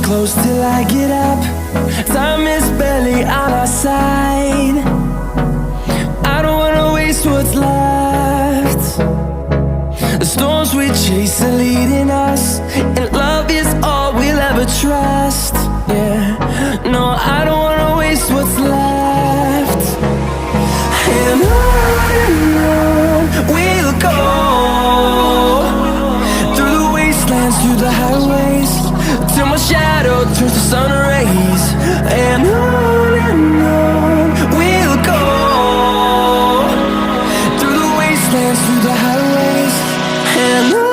close till I get up. Time is barely on our side. I don't wanna waste what's left. The storms we chase are leading us, and love is all we'll ever trust. Yeah, no, I don't wanna waste what's left. And on we'll go, through the wastelands, through the highways, till my shadow turns to sun rays. And on we'll go, through the wastelands, through the highways, and on.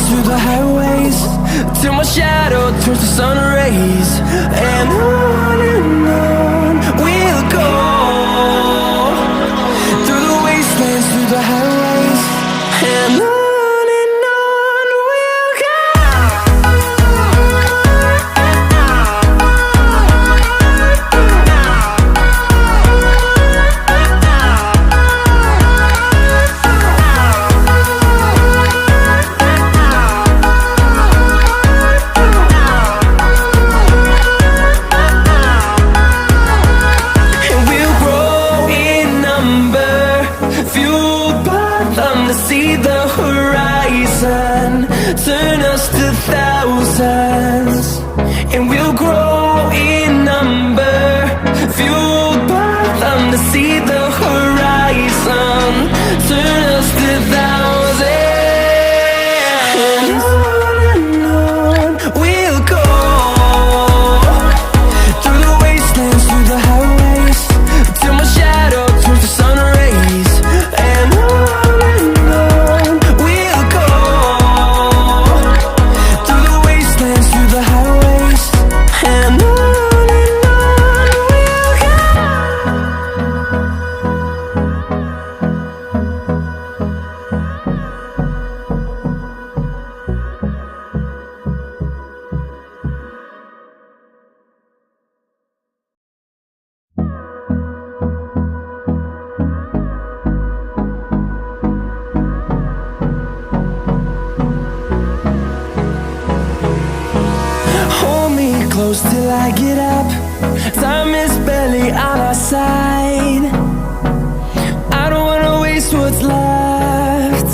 Through the highways, till my shadow turns to sun rays. And on we'll go, through the wastelands, through the highways, and on we'll go. See the horizon, turn us to thousands, and we'll grow in number, fueled by them. To see the horizon, turn us to thousands, and on we'll go, through the wastelands, through the highways, till my shadow turns to sun rays. And close till I get up. Time is barely on our side. I don't wanna waste what's left.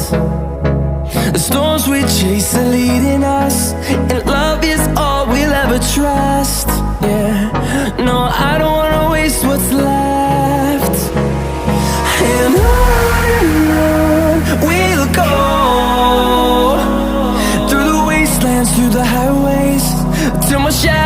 The storms we chase are leading us, and love is all we'll ever trust. Yeah, no, I don't wanna waste what's left. And on we'll go, through the wastelands, through the highways, till my shadow